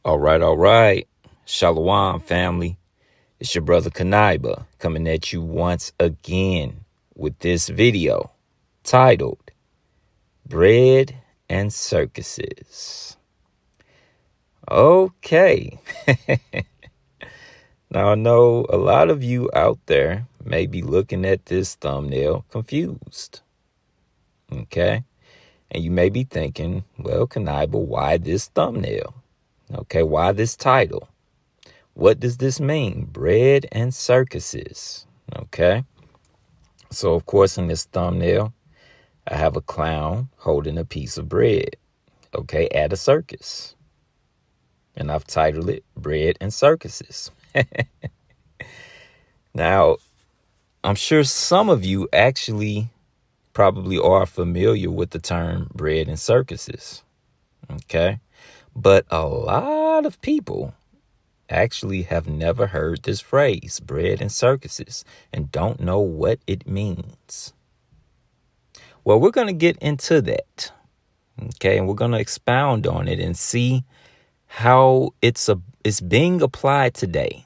All right. Shalom, family. It's your brother Kanaiba coming at you once again with this video titled Bread and Circuses. Okay. Now, I know a lot of you out there may be looking at this thumbnail confused. Okay. And you may be thinking, well, Kanaiba, why this thumbnail? Okay, why this title? What does this mean? Bread and circuses. Okay. So, of course, in this thumbnail, I have a clown holding a piece of bread. Okay, at a circus. And I've titled it Bread and Circuses. Now, I'm sure some of you actually probably are familiar with the term bread and circuses. Okay. But a lot of people actually have never heard this phrase, bread and circuses, and don't know what it means. Well, we're going to get into that. Okay. And we're going to expound on it and see how it's being applied today,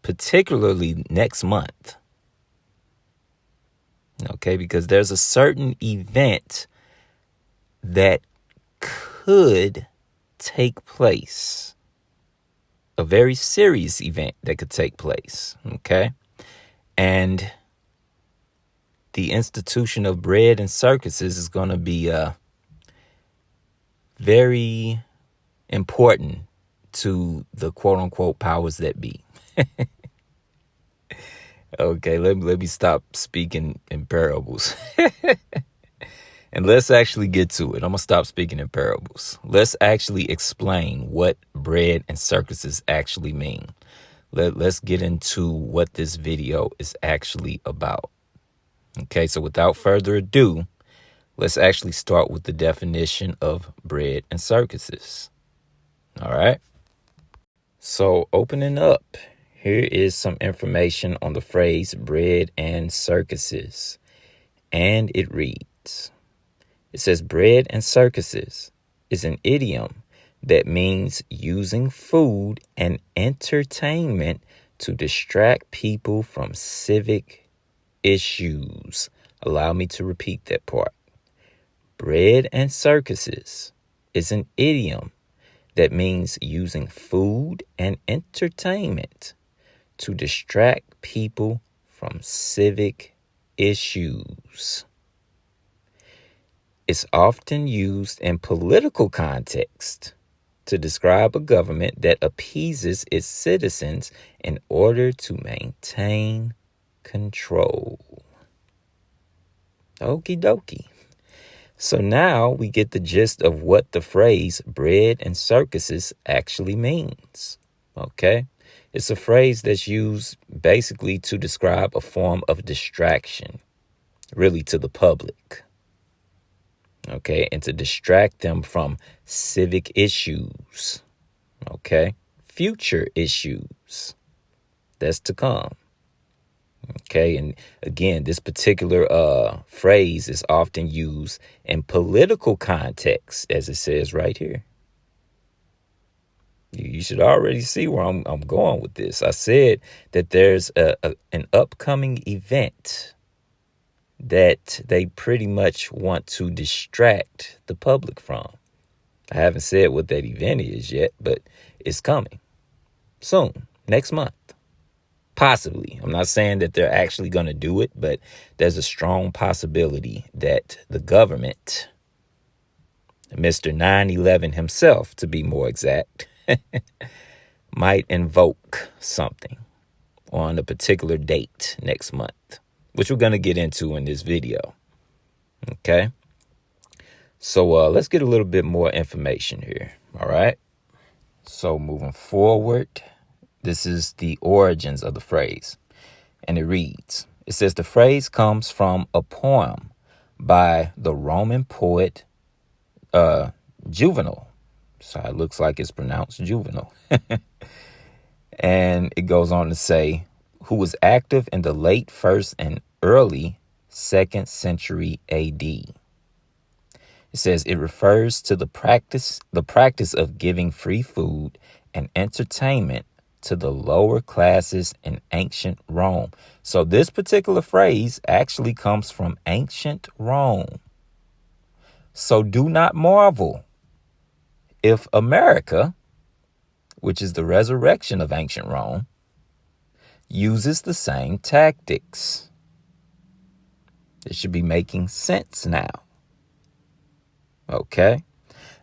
particularly next month. Okay. Because there's a certain event that could take place. A very serious event that could take place. Okay. And the institution of bread and circuses is going to be very important to the quote unquote powers that be. Okay. Let me stop speaking in parables. And let's actually get to it. I'm going to stop speaking in parables. Let's actually explain what bread and circuses actually mean. Let's get into what this video is actually about. Okay, so without further ado, let's actually start with the definition of bread and circuses. All right. So opening up, here is some information on the phrase bread and circuses. And it reads. It says bread and circuses is an idiom that means using food and entertainment to distract people from civic issues. Allow me to repeat that part. Bread and circuses is an idiom that means using food and entertainment to distract people from civic issues. It's often used in political context to describe a government that appeases its citizens in order to maintain control. Okie dokie. So now we get the gist of what the phrase bread and circuses actually means. Okay? It's a phrase that's used basically to describe a form of distraction, really, to the public. Okay, and to distract them from civic issues. Okay, future issues that's to come. Okay, and again, this particular phrase is often used in political context, as it says right here. You should already see where I'm going with this. I said that there's an upcoming event that they pretty much want to distract the public from. I haven't said what that event is yet, but it's coming soon, next month. Possibly. I'm not saying that they're actually going to do it, but there's a strong possibility that the government, Mr. 9/11 himself, to be more exact, might invoke something on a particular date next month, which we're going to get into in this video. Okay. So let's get a little bit more information here. All right. So moving forward, this is the origins of the phrase. And it reads, it says the phrase comes from a poem by the Roman poet Juvenal. So it looks like it's pronounced Juvenal. And it goes on to say, who was active in the late 1st and early 2nd century AD. It says it refers to the practice of giving free food and entertainment to the lower classes in ancient Rome. So this particular phrase actually comes from ancient Rome. So do not marvel if America, which is the resurrection of ancient Rome, uses the same tactics. It should be making sense now. Okay.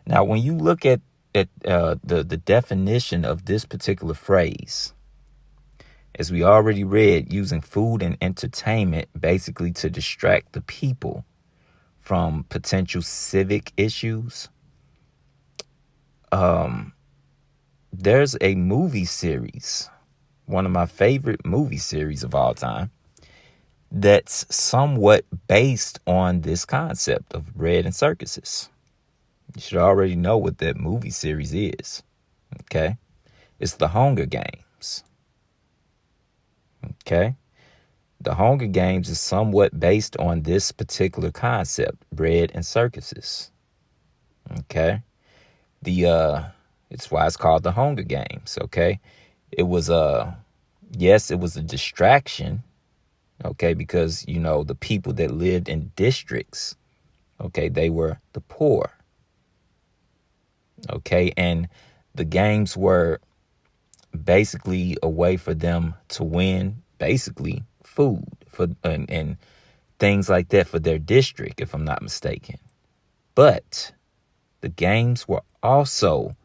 Now, when you look at the definition of this particular phrase, as we already read, using food and entertainment basically to distract the people from potential civic issues. There's a movie series, one of my favorite movie series of all time, that's somewhat based on this concept of bread and circuses. You should already know what that movie series is. Okay. It's the Hunger Games. Okay. The Hunger Games is somewhat based on this particular concept, bread and circuses. Okay. It's why it's called the Hunger Games. Okay. It was yes, it was a distraction. Okay, because the people that lived in districts, okay, they were the poor. Okay, and the games were basically a way for them to win basically food and things like that for their district, if I'm not mistaken. But the games were also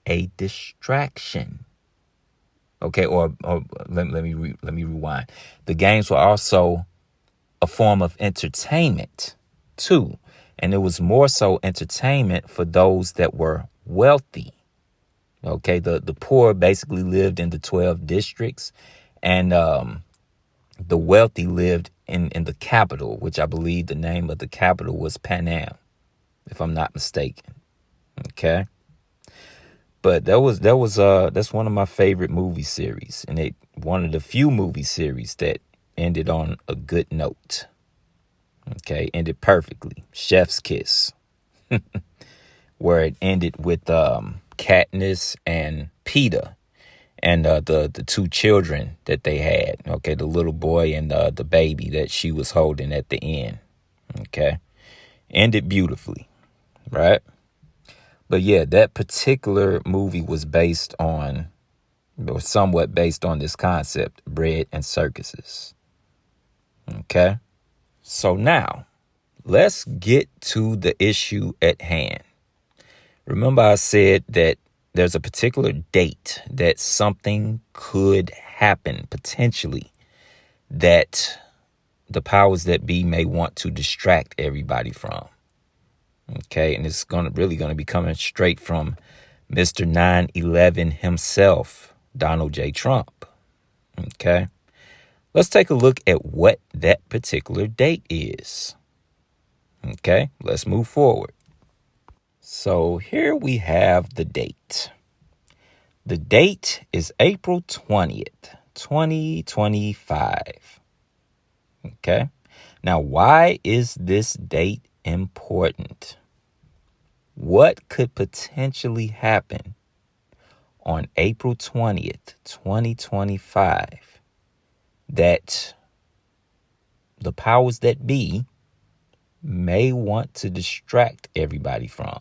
a distraction. Okay, or let me rewind. The games were also a form of entertainment too, and it was more so entertainment for those that were wealthy. Okay, the poor basically lived in the 12 districts, and the wealthy lived in the capital, which I believe the name of the capital was Panam, if I'm not mistaken. Okay. But that's one of my favorite movie series, and one of the few movie series that ended on a good note. Okay, ended perfectly. Chef's Kiss, where it ended with Katniss and Peeta and the two children that they had. Okay, the little boy and the baby that she was holding at the end. Okay, ended beautifully, right? But yeah, that particular movie was somewhat based on this concept, bread and circuses. Okay. So now let's get to the issue at hand. Remember I said that there's a particular date that something could happen potentially that the powers that be may want to distract everybody from. Okay, and it's really going to be coming straight from Mr. 9/11 himself, Donald J. Trump. Okay, let's take a look at what that particular date is. Okay, let's move forward. So here we have the date. The date is April 20th, 2025. Okay, now why is this date important? What could potentially happen on April 20th, 2025 that the powers that be may want to distract everybody from?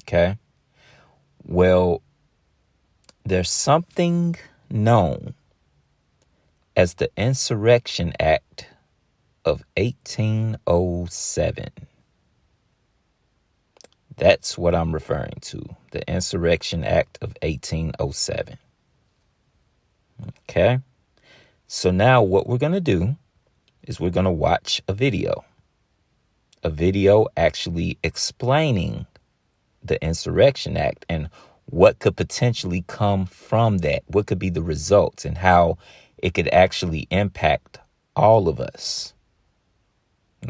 Okay. Well, there's something known as the Insurrection Act of 1807. That's what I'm referring to, the Insurrection Act of 1807. Okay, so now what we're going to do is we're going to watch a video actually explaining the Insurrection Act and what could potentially come from that, what could be the results and how it could actually impact all of us.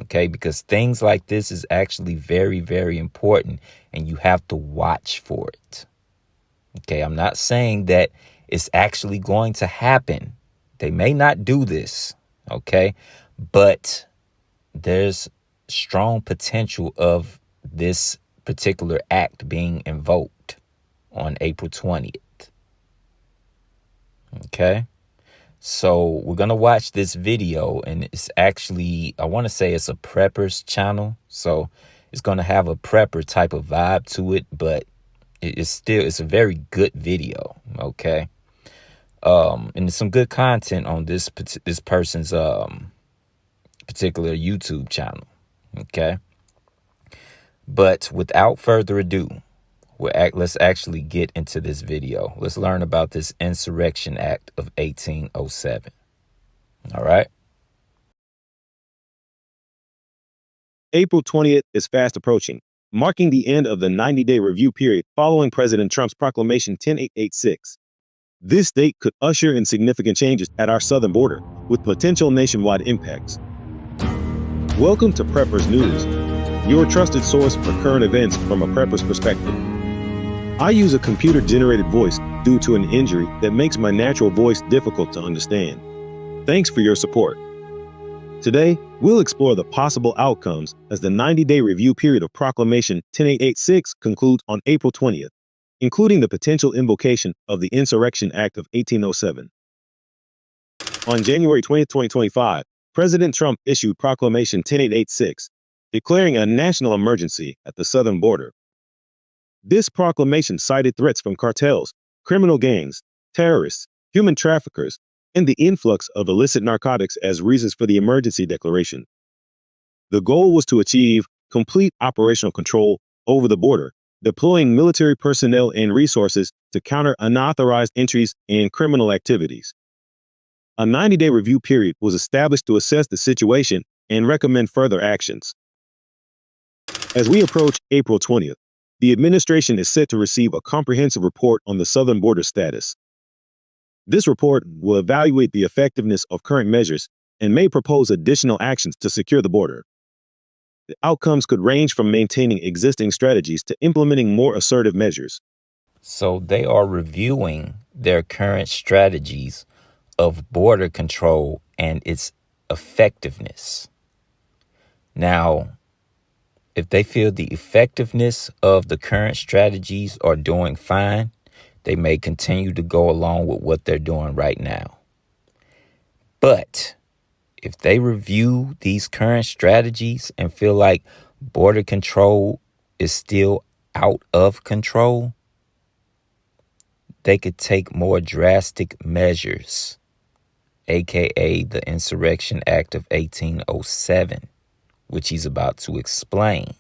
Okay, because things like this is actually very, very important and you have to watch for it. Okay, I'm not saying that it's actually going to happen. They may not do this. Okay, but there's strong potential of this particular act being invoked on April 20th. Okay. So we're going to watch this video, and it's actually, I want to say it's a prepper's channel. So it's going to have a prepper type of vibe to it, but it's a very good video. Okay. And there's some good content on this person's particular YouTube channel. Okay. But without further ado, let's actually get into this video. Let's learn about this Insurrection Act of 1807. All right. April 20th is fast approaching, marking the end of the 90-day review period following President Trump's proclamation 10886. This date could usher in significant changes at our southern border, with potential nationwide impacts. Welcome to Preppers News, your trusted source for current events from a prepper's perspective. I use a computer-generated voice due to an injury that makes my natural voice difficult to understand. Thanks for your support. Today, we'll explore the possible outcomes as the 90-day review period of Proclamation 10886 concludes on April 20th, including the potential invocation of the Insurrection Act of 1807. On January 20, 2025, President Trump issued Proclamation 10886, declaring a national emergency at the southern border. This proclamation cited threats from cartels, criminal gangs, terrorists, human traffickers, and the influx of illicit narcotics as reasons for the emergency declaration. The goal was to achieve complete operational control over the border, deploying military personnel and resources to counter unauthorized entries and criminal activities. A 90-day review period was established to assess the situation and recommend further actions. As we approach April 20th, the administration is set to receive a comprehensive report on the southern border status. This report will evaluate the effectiveness of current measures and may propose additional actions to secure the border. The outcomes could range from maintaining existing strategies to implementing more assertive measures. So they are reviewing their current strategies of border control and its effectiveness. Now, if they feel the effectiveness of the current strategies are doing fine, they may continue to go along with what they're doing right now. But if they review these current strategies and feel like border control is still out of control, they could take more drastic measures, aka the Insurrection Act of 1807, which he's about to explain.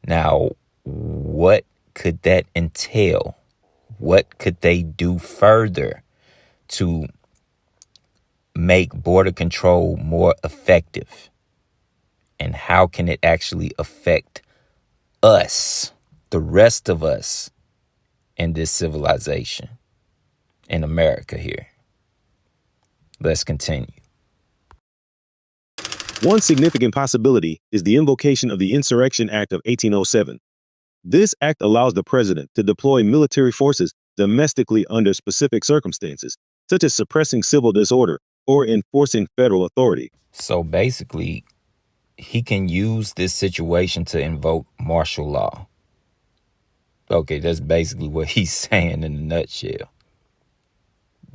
Now, what could that entail? What could they do further to make border control more effective? And how can it actually affect us, the rest of us in this civilization, in America here? Let's continue. One significant possibility is the invocation of the Insurrection Act of 1807. This act allows the president to deploy military forces domestically under specific circumstances, such as suppressing civil disorder or enforcing federal authority. So basically, he can use this situation to invoke martial law. Okay, that's basically what he's saying in a nutshell.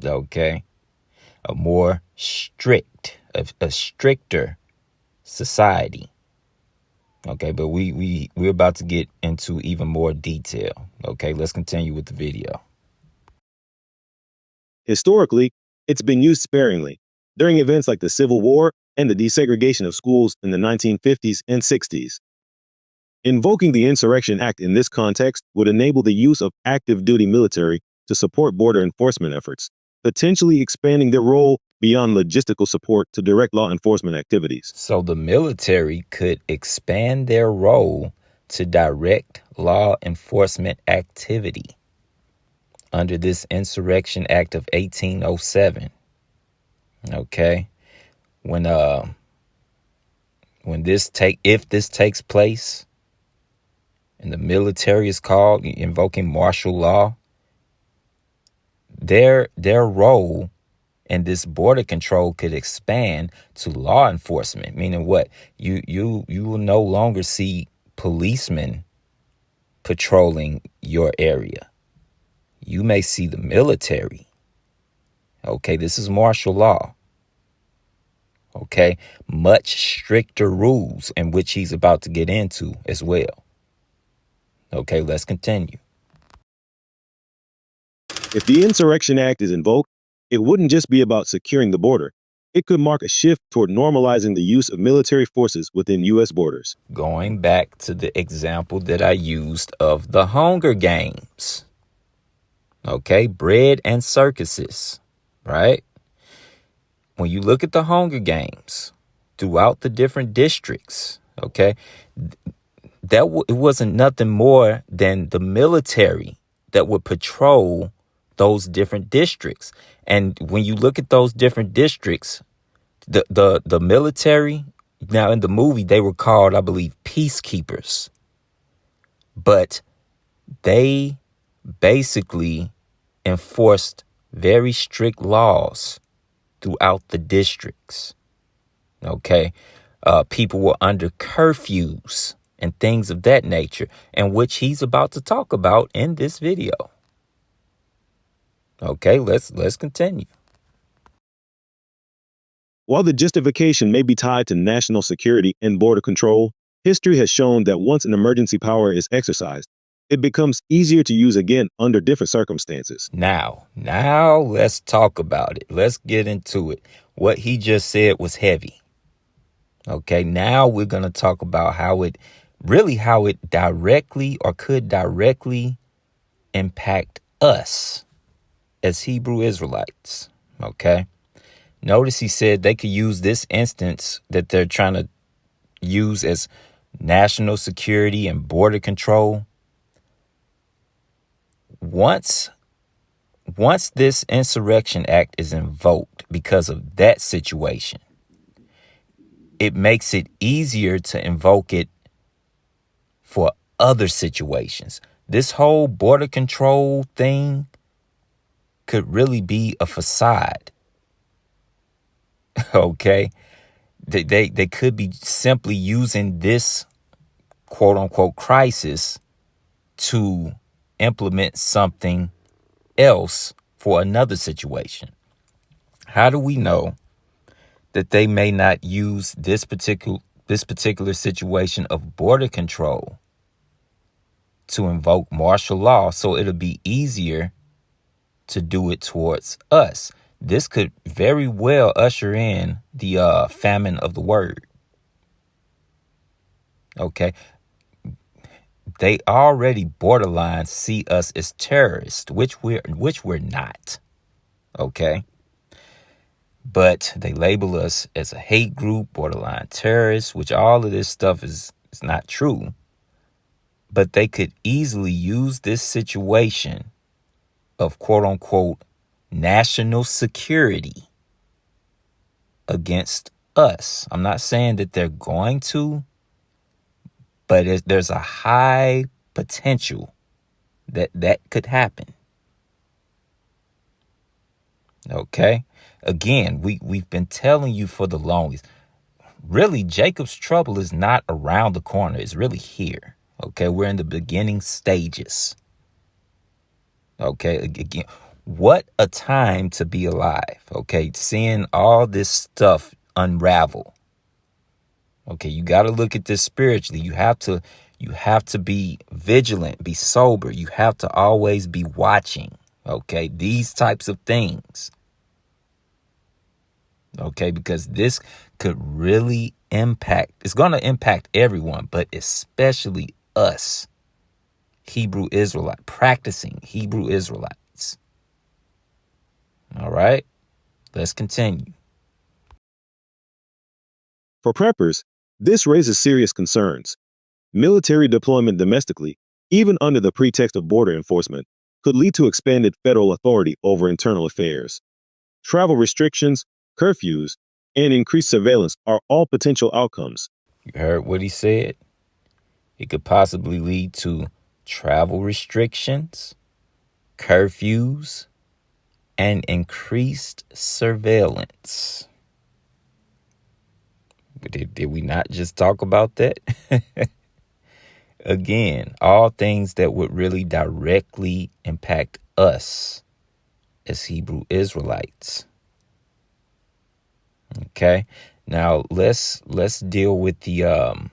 Okay. A more strict, a stricter society. Okay, but we're about to get into even more detail. Okay, let's continue with the video. Historically, it's been used sparingly during events like the Civil War and the desegregation of schools in the 1950s and 60s. Invoking the Insurrection Act in this context would enable the use of active duty military to support border enforcement efforts, potentially expanding their role beyond logistical support to direct law enforcement activities. So the military could expand their role to direct law enforcement activity under this Insurrection Act of 1807. Okay. If this takes place and the military is called invoking martial law, their role And this border control could expand to law enforcement, meaning what? You will no longer see policemen patrolling your area. You may see the military. Okay, this is martial law. Okay, much stricter rules, in which he's about to get into as well. Okay, let's continue. If the Insurrection Act is invoked, it wouldn't just be about securing the border. It could mark a shift toward normalizing the use of military forces within U.S. borders. Going back to the example that I used of the Hunger Games. Okay, bread and circuses, right? When you look at the Hunger Games throughout the different districts, okay, it wasn't nothing more than the military that would patrol those different districts. And when you look at those different districts, the military, now in the movie they were called, I believe, peacekeepers, but they basically enforced very strict laws throughout the districts. Okay, people were under curfews and things of that nature, and which he's about to talk about in this video. Okay, let's continue. While the justification may be tied to national security and border control, history has shown that once an emergency power is exercised, it becomes easier to use again under different circumstances. Now let's talk about it. Let's get into it. What he just said was heavy. Okay, now we're going to talk about how it directly or could directly impact us as Hebrew Israelites. Okay. Notice he said they could use this instance that they're trying to use as national security and border control. Once this Insurrection Act is invoked because of that situation, it makes it easier to invoke it for other situations. This whole border control thing could really be a facade. Okay. They could be simply using this quote unquote crisis to implement something else for another situation. How do we know that they may not use this particular situation of border control to invoke martial law so it'll be easier to do it towards us? This could very well usher in the famine of the word. Okay. They already borderline see us as terrorists, which we're not. Okay. But they label us as a hate group, borderline terrorists, which all of this stuff is not true. But they could easily use this situation of quote unquote national security against us. I'm not saying that they're going to, but there's a high potential that could happen. Okay. Again, we've been telling you for the longest. Really, Jacob's trouble is not around the corner. It's really here. Okay. We're in the beginning stages. Okay. Again, what a time to be alive. Okay. Seeing all this stuff unravel. Okay. You got to look at this spiritually. You have to be vigilant, be sober. You have to always be watching. Okay. These types of things. Okay. Because this could really it's going to impact everyone, but especially us, practicing Hebrew Israelites. All right. Let's continue. For preppers, this raises serious concerns. Military deployment domestically, even under the pretext of border enforcement, could lead to expanded federal authority over internal affairs. Travel restrictions, curfews, and increased surveillance are all potential outcomes. You heard what he said? It could possibly lead to travel restrictions, curfews, and increased surveillance. Did we not just talk about that? Again, all things that would really directly impact us as Hebrew Israelites. Okay, now let's deal with the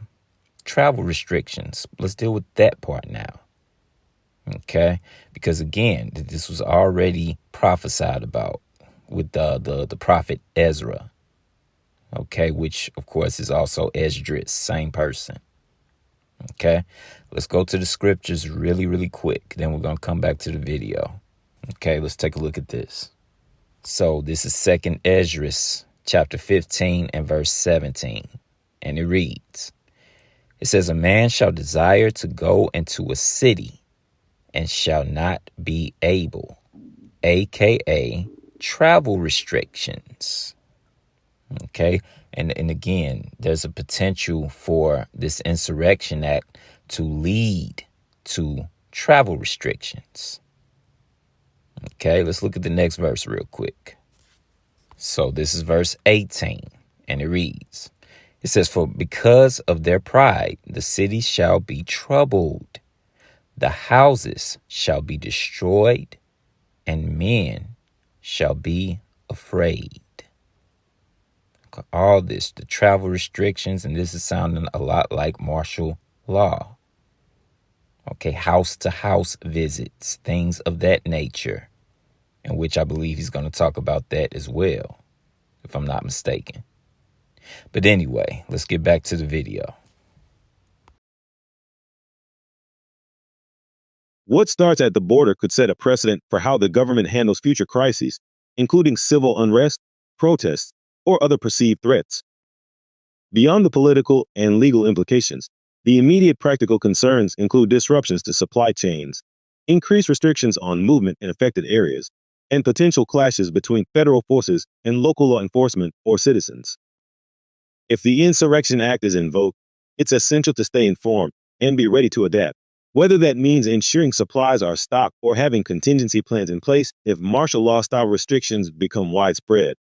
travel restrictions. Let's deal with that part now. Okay, because again, this was already prophesied about with the prophet Ezra. Okay, which of course is also Esdras, same person. Okay, let's go to the scriptures really quick. Then we're gonna come back to the video. Okay, let's take a look at this. So this is 2nd Esdras chapter 15 and verse 17. And it reads, it says, a man shall desire to go into a city and shall not be able, aka travel restrictions. Okay, and again, there's a potential for this insurrection act to lead to travel restrictions. Okay, let's look at the next verse real quick. So this is verse 18, and it reads, it says, for because of their pride, the city shall be troubled, the houses shall be destroyed, and men shall be afraid. All this, the travel restrictions, and this is sounding a lot like martial law. Okay, house to house visits, things of that nature, in which I believe he's going to talk about that as well, if I'm not mistaken. But anyway, let's get back to the video. What starts at the border could set a precedent for how the government handles future crises, including civil unrest, protests, or other perceived threats. Beyond the political and legal implications, the immediate practical concerns include disruptions to supply chains, increased restrictions on movement in affected areas, and potential clashes between federal forces and local law enforcement or citizens. If the Insurrection Act is invoked, it's essential to stay informed and be ready to adapt, whether that means ensuring supplies are stocked or having contingency plans in place if martial law style restrictions become widespread.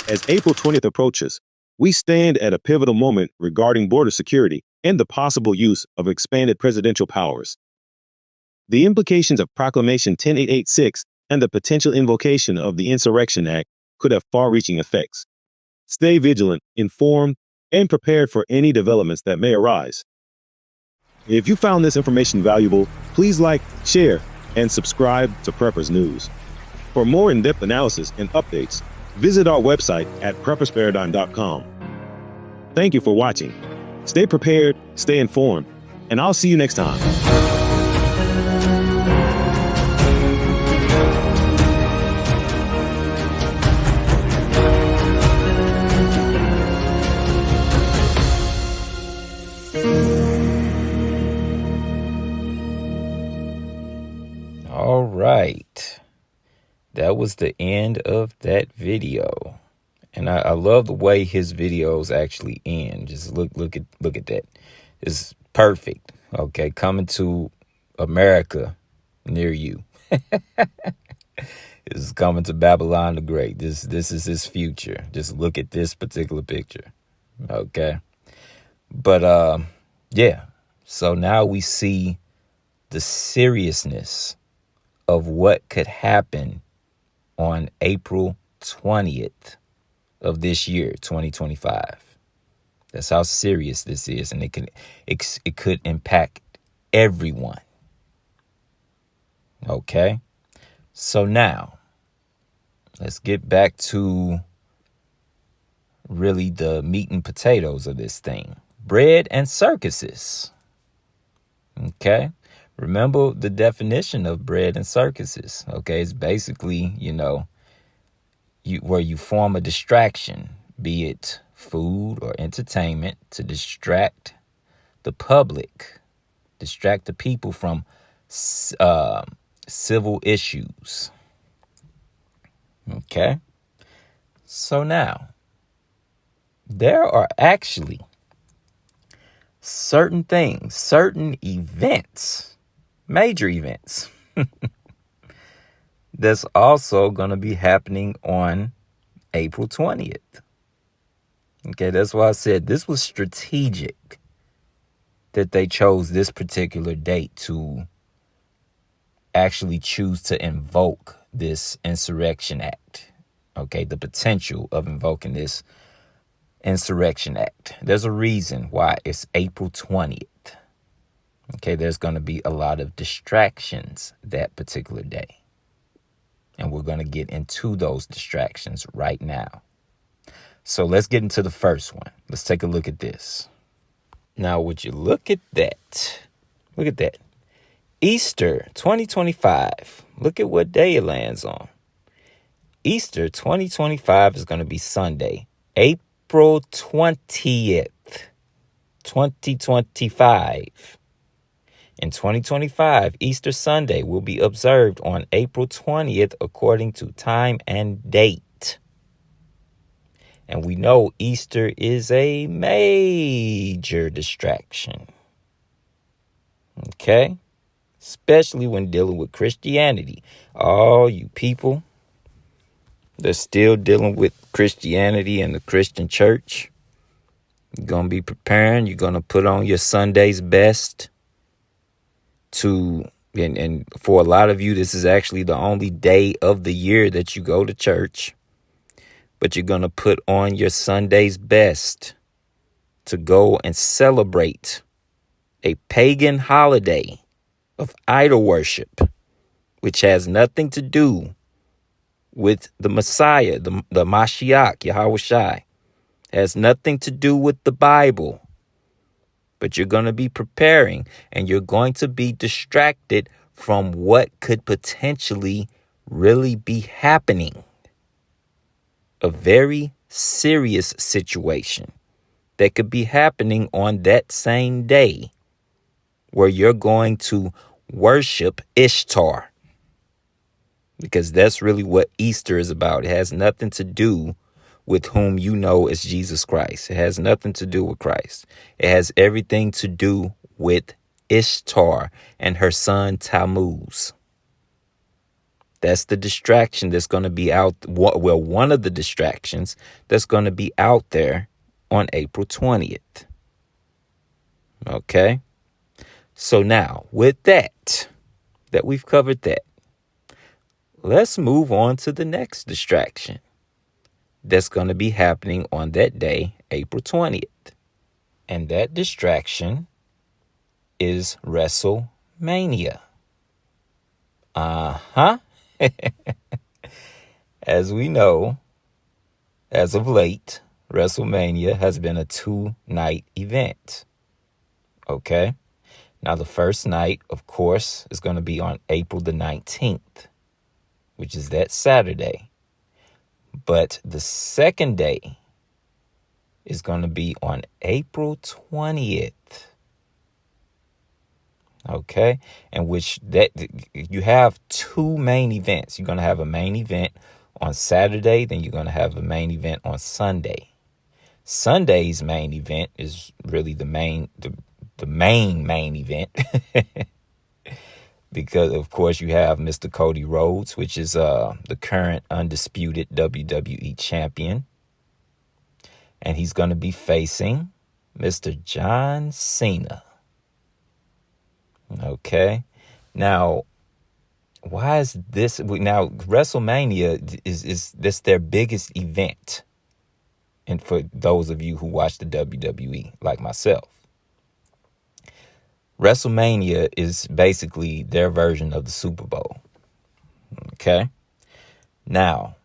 As April 20th approaches, we stand at a pivotal moment regarding border security and the possible use of expanded presidential powers. The implications of Proclamation 10886 and the potential invocation of the Insurrection Act could have far-reaching effects. Stay vigilant, informed, and prepared for any developments that may arise. If you found this information valuable, please like, share, and subscribe to Preppers News. For more in-depth analysis and updates, visit our website at preppersparadigm.com. Thank you for watching. Stay prepared, stay informed, and I'll see you next time. All right. That was the end of that video. And I love the way his videos actually end. Just look at that. It's perfect. Okay, coming to America near you. This is coming to Babylon the Great. This is his future. Just look at this particular picture. Okay. But yeah. So now we see the seriousness of what could happen on April 20th of this year, 2025. That's how serious this is, and it could impact everyone. Okay? So now, let's get back to really the meat and potatoes of this thing. Bread and circuses. Okay? Remember the definition of bread and circuses. Okay? It's basically, where you form a distraction, be it food or entertainment, to distract the public, distract the people from civil issues. Okay? So now, there are actually certain things, certain events, major events, that's also going to be happening on April 20th. Okay, that's why I said this was strategic that they chose this particular date to actually choose to invoke this Insurrection Act. Okay, the potential of invoking this Insurrection Act. There's a reason why it's April 20th. Okay, there's going to be a lot of distractions that particular day. And we're going to get into those distractions right now. So let's get into the first one. Let's take a look at this. Now, would you look at that? Look at that. Easter 2025. Look at what day it lands on. Easter 2025 is going to be Sunday, April 20th, 2025. In 2025, Easter Sunday will be observed on April 20th according to time and date. And we know Easter is a major distraction. Okay? Especially when dealing with Christianity. All you people that's still dealing with Christianity and the Christian church, you're going to be preparing. You're going to put on your Sunday's best and for a lot of you, this is actually the only day of the year that you go to church. But you're going to put on your Sunday's best to go and celebrate a pagan holiday of idol worship, which has nothing to do with the Messiah, the Mashiach, Yahweh Shai. Has nothing to do with the Bible. But you're going to be preparing and you're going to be distracted from what could potentially really be happening. A very serious situation that could be happening on that same day where you're going to worship Ishtar. Because that's really what Easter is about. It has nothing to do with whom you know as Jesus Christ. It has nothing to do with Christ. It has everything to do with Ishtar and her son Tammuz. That's the distraction that's going to be out. Well, one of the distractions that's going to be out there on April 20th. Okay. So now with that we've covered that, let's move on to the next distraction that's going to be happening on that day, April 20th. And that distraction is WrestleMania. As we know, as of late, WrestleMania has been a 2-night event. Okay? Now, the first night, of course, is going to be on April the 19th, which is that Saturday. But the second day is going to be on April 20th. Okay? And which that you have 2 main events. You're going to have a main event on Saturday, then you're going to have a main event on Sunday. Sunday's main event is really the main event. Because, of course, you have Mr. Cody Rhodes, which is the current undisputed WWE champion. And he's going to be facing Mr. John Cena. Okay. Now, why is this? Now, WrestleMania is this their biggest event. And for those of you who watch the WWE, like myself. WrestleMania is basically their version of the Super Bowl. Okay. Now,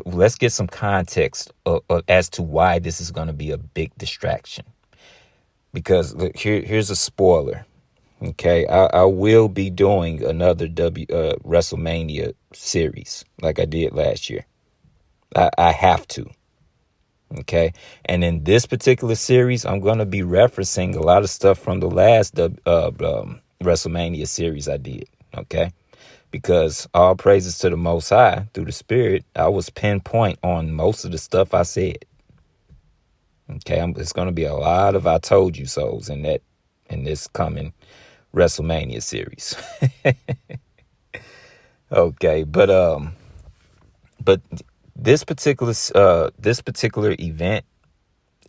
let's get some context as to why this is going to be a big distraction. Because look, here's a spoiler. Okay, I will be doing another WrestleMania series like I did last year. I have to. Okay. And in this particular series, I'm going to be referencing a lot of stuff from the last WrestleMania series I did. Okay. Because all praises to the Most High through the Spirit, I was pinpoint on most of the stuff I said. Okay. It's going to be a lot of I told you so's in this coming WrestleMania series. Okay, but this particular event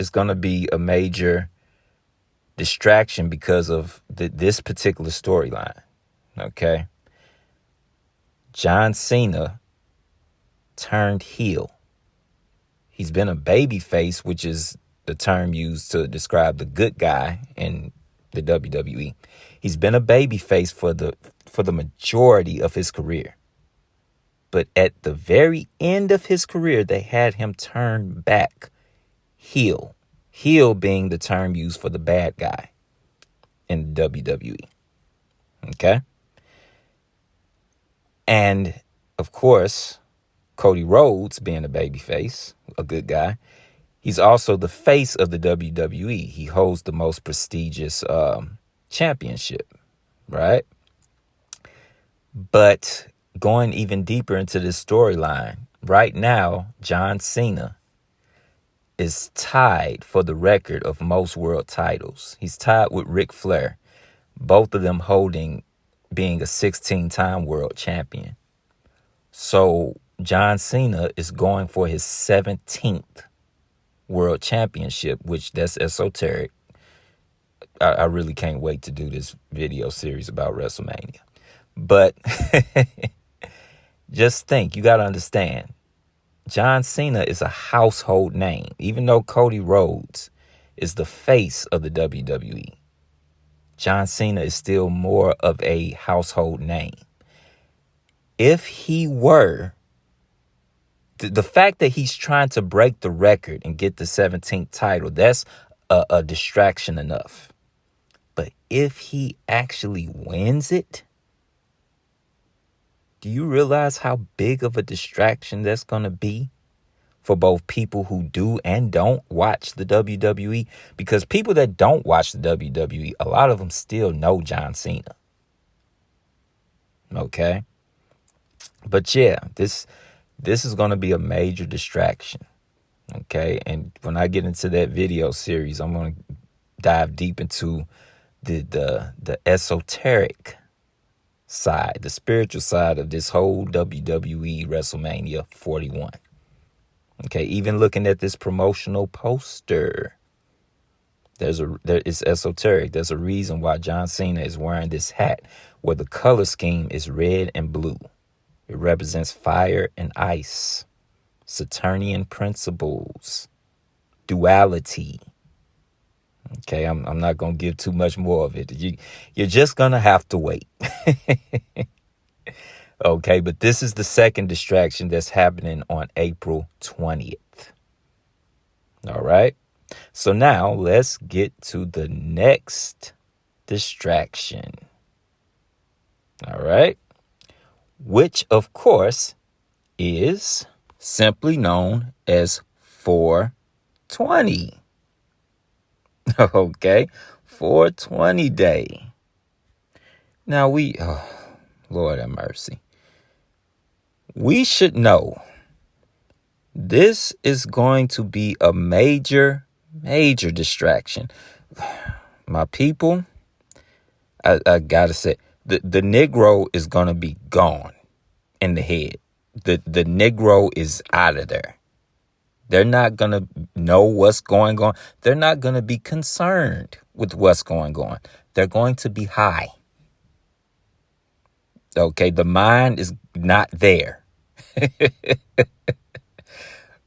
is going to be a major distraction because of this particular storyline. Okay, John Cena turned heel. He's been a baby face, which is the term used to describe the good guy in the WWE. He's been a baby face for the majority of his career. But at the very end of his career, they had him turn back heel. Heel being the term used for the bad guy in WWE. Okay? And, of course, Cody Rhodes being a babyface, a good guy, he's also the face of the WWE. He holds the most prestigious championship, right? But going even deeper into this storyline, right now, John Cena is tied for the record of most world titles. He's tied with Ric Flair, both of them being a 16-time world champion. So John Cena is going for his 17th world championship, which that's esoteric. I really can't wait to do this video series about WrestleMania. But just think, you got to understand, John Cena is a household name. Even though Cody Rhodes is the face of the WWE, John Cena is still more of a household name. If he were, the fact that he's trying to break the record and get the 17th title, that's a distraction enough. But if he actually wins it, do you realize how big of a distraction that's going to be for both people who do and don't watch the WWE? Because people that don't watch the WWE, a lot of them still know John Cena. Okay? But yeah, this is going to be a major distraction. Okay? And when I get into that video series, I'm going to dive deep into the esoteric side, the spiritual side of this whole WWE WrestleMania 41. Okay, even looking at this promotional poster, it's esoteric. There's a reason why John Cena is wearing this hat where the color scheme is red and blue. It represents fire and ice, Saturnian principles, duality. Okay, I'm not going to give too much more of it. You're just going to have to wait. Okay, but this is the second distraction that's happening on April 20th. All right. So now let's get to the next distraction. All right. Which, of course, is simply known as 420. Okay. 420 day. Now Lord have mercy. We should know this is going to be a major, major distraction. My people, I gotta say, the Negro is going to be gone in the head. The Negro is out of there. They're not going to know what's going on. They're not going to be concerned with what's going on. They're going to be high. Okay, the mind is not there.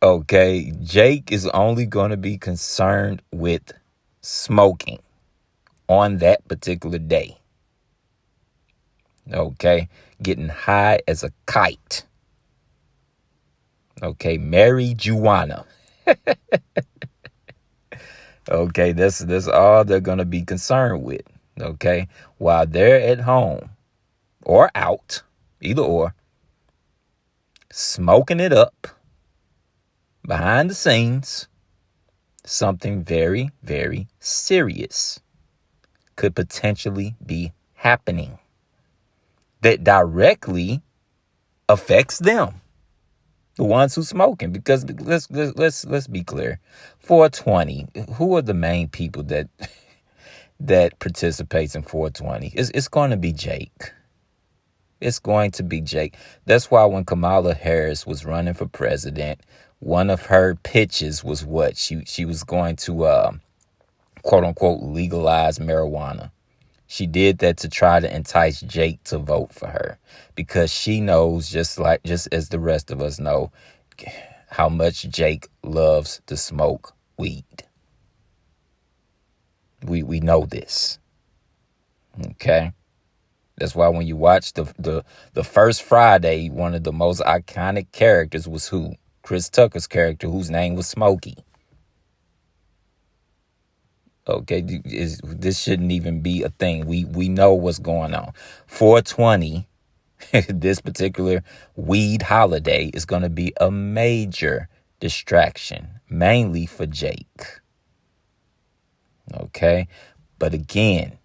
Okay, Jake is only going to be concerned with smoking on that particular day. Okay, getting high as a kite. Okay, marijuana. Okay, that's all they're going to be concerned with. Okay, while they're at home or out, either or, smoking it up behind the scenes, something very, very serious could potentially be happening that directly affects them, the ones who smoking. Because let's be clear, 420. Who are the main people that participates in 420? It's going to be Jake. It's going to be Jake. That's why when Kamala Harris was running for president, one of her pitches was what? She was going to quote unquote legalize marijuana. She did that to try to entice Jake to vote for her, because she knows, just as the rest of us know, how much Jake loves to smoke weed. We know this. Okay? That's why when you watch the first Friday, one of the most iconic characters was who? Chris Tucker's character, whose name was Smokey. Okay, this shouldn't even be a thing. We know what's going on. 420, this particular weed holiday, is going to be a major distraction, mainly for Jake. Okay, but again,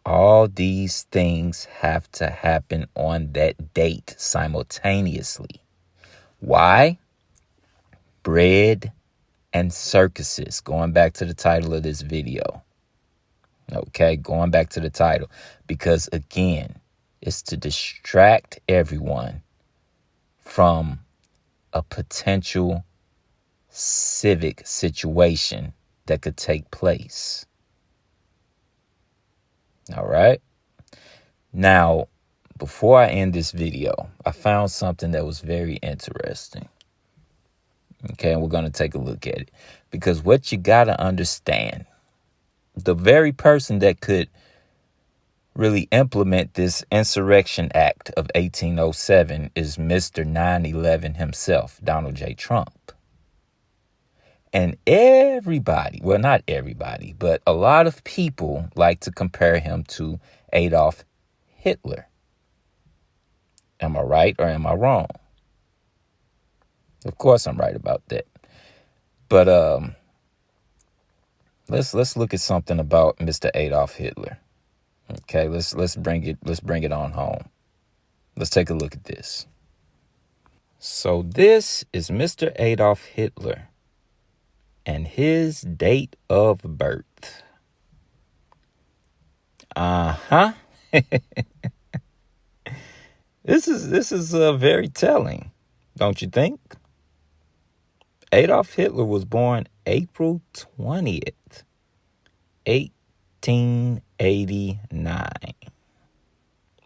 all these things have to happen on that date simultaneously. Why? Bread and circuses. Going back to the title of this video. Okay, going back to the title. Because again, it's to distract everyone from a potential civic situation that could take place. All right. Now, before I end this video, I found something that was very interesting. Okay, and we're going to take a look at it. Because what you got to understand, the very person that could really implement this Insurrection Act of 1807 is Mr. 9/11 himself, Donald J. Trump. And everybody, well, not everybody, but a lot of people like to compare him to Adolf Hitler. Am I right or am I wrong? Of course I'm right about that. But let's look at something about Mr. Adolf Hitler. Okay, let's bring it on home. Let's take a look at this. So this is Mr. Adolf Hitler and his date of birth. This is very telling, don't you think? Adolf Hitler was born April 20th, 1889.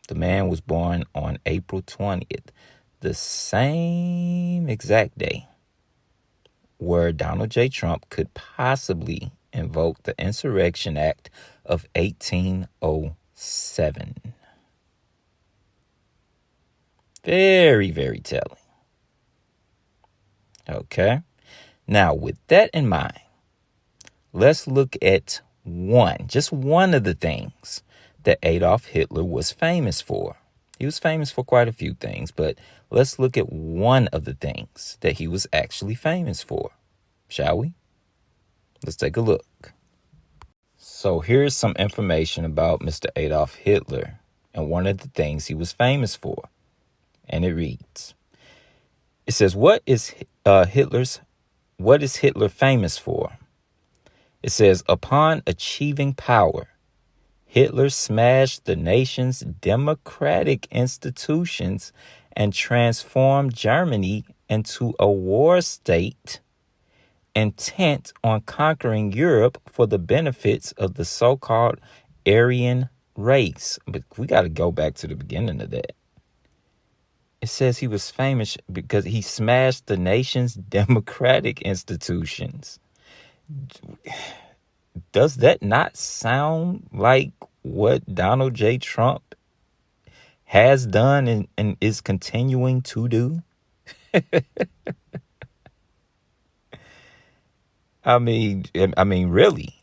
The man was born on April 20th, the same exact day where Donald J. Trump could possibly invoke the Insurrection Act of 1807. Very, very telling. Okay. Now, with that in mind, let's look at just one of the things that Adolf Hitler was famous for. He was famous for quite a few things, but let's look at one of the things that he was actually famous for, shall we? Let's take a look. So here's some information about Mr. Adolf Hitler and one of the things he was famous for. And it reads, it says, what is Hitler famous for? It says, upon achieving power, Hitler smashed the nation's democratic institutions and transformed Germany into a war state intent on conquering Europe for the benefits of the so-called Aryan race. But we got to go back to the beginning of that. It says he was famous because he smashed the nation's democratic institutions. Does that not sound like what Donald J. Trump has done and is continuing to do? I mean, really.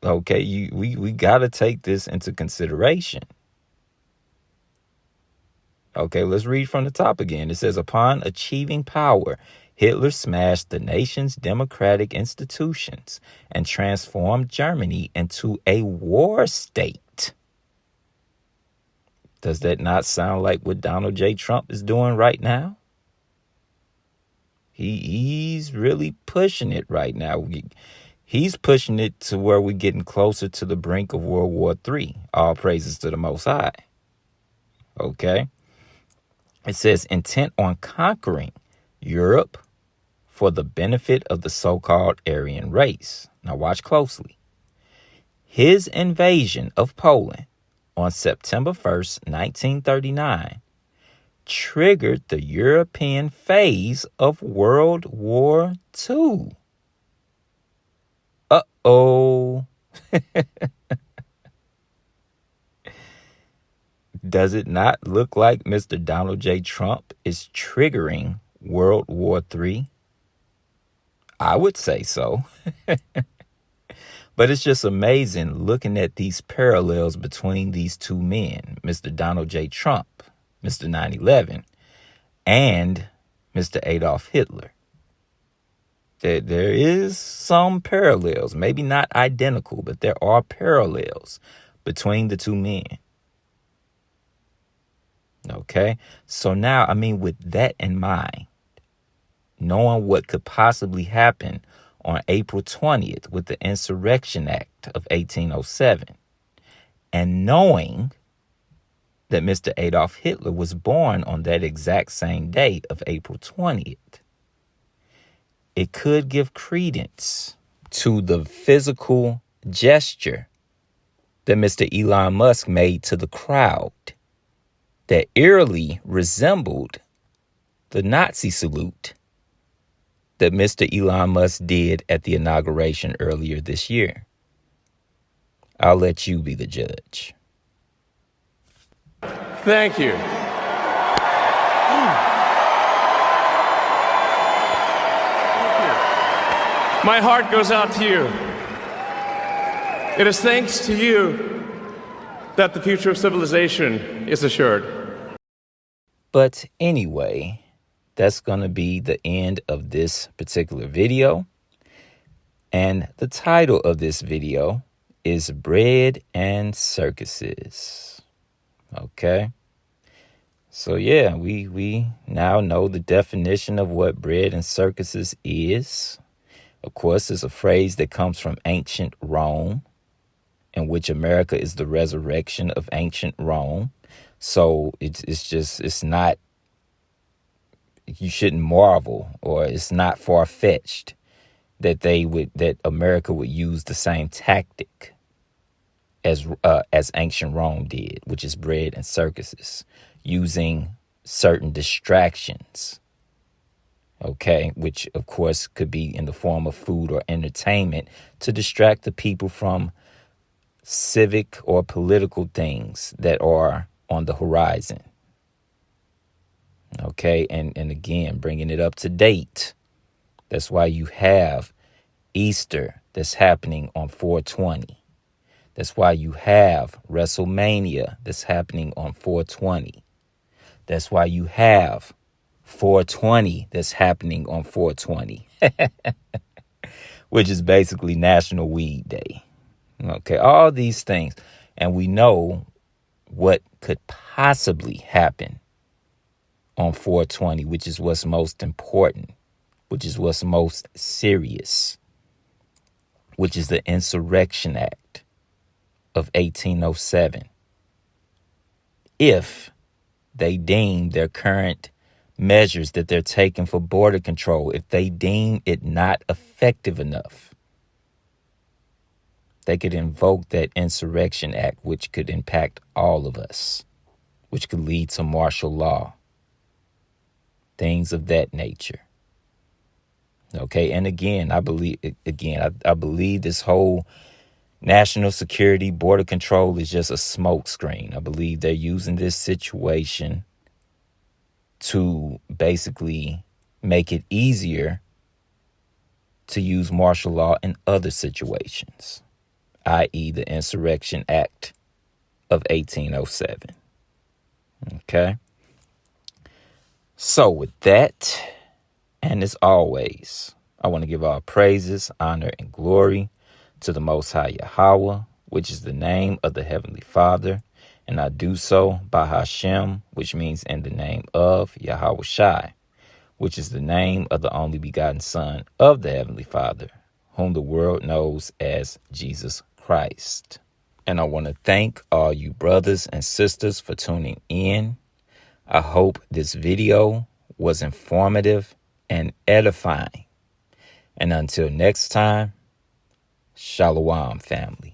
Okay, we got to take this into consideration. Okay, let's read from the top again. It says, upon achieving power, Hitler smashed the nation's democratic institutions and transformed Germany into a war state. Does that not sound like what Donald J. Trump is doing right now? He's really pushing it right now. He's pushing it to where we're getting closer to the brink of World War III. All praises to the Most High. Okay. It says intent on conquering Europe for the benefit of the so-called Aryan race. Now watch closely. His invasion of Poland on September 1st, 1939, triggered the European phase of World War II. Uh-oh. Does it not look like Mr. Donald J. Trump is triggering World War III? I would say so. But it's just amazing looking at these parallels between these two men, Mr. Donald J. Trump, Mr. 9/11, and Mr. Adolf Hitler. There is some parallels, maybe not identical, but there are parallels between the two men. Okay, so now, with that in mind, knowing what could possibly happen on April 20th with the Insurrection Act of 1807, and knowing that Mr. Adolf Hitler was born on that exact same day of April 20th, it could give credence to the physical gesture that Mr. Elon Musk made to the crowd that eerily resembled the Nazi salute that Mr. Elon Musk did at the inauguration earlier this year. I'll let you be the judge. Thank you. My heart goes out to you. It is thanks to you that the future of civilization is assured. But anyway, that's going to be the end of this particular video. And the title of this video is Bread and Circuses. Okay. So yeah, we now know the definition of what bread and circuses is. Of course, it's a phrase that comes from ancient Rome, in which America is the resurrection of ancient Rome. So it's not, you shouldn't marvel, or it's not far-fetched that America would use the same tactic as ancient Rome did, which is bread and circuses, using certain distractions. Okay, which of course could be in the form of food or entertainment to distract the people from civic or political things that are on the horizon. Okay, and again, bringing it up to date. That's why you have Easter that's happening on 4/20. That's why you have WrestleMania that's happening on 4/20. That's why you have 4/20 that's happening on 4/20, which is basically National Weed Day. Okay, all these things. And we know what could possibly happen on 4/20, which is what's most important, which is what's most serious, which is the Insurrection Act of 1807. If they deem their current measures that they're taking for border control, if they deem it not effective enough, they could invoke that Insurrection Act, which could impact all of us, which could lead to martial law, things of that nature. Okay, and again, I believe this whole national security, border control is just a smokescreen. I believe they're using this situation to basically make it easier to use martial law in other situations, i.e. the Insurrection Act of 1807. Okay? So with that, and as always, I want to give all praises, honor, and glory to the Most High Yahweh, which is the name of the Heavenly Father. And I do so by Hashem, which means in the name of Yahweh Shai, which is the name of the only begotten Son of the Heavenly Father, whom the world knows as Jesus Christ. And I want to thank all you brothers and sisters for tuning in. I hope this video was informative and edifying. And until next time, Shalom, family.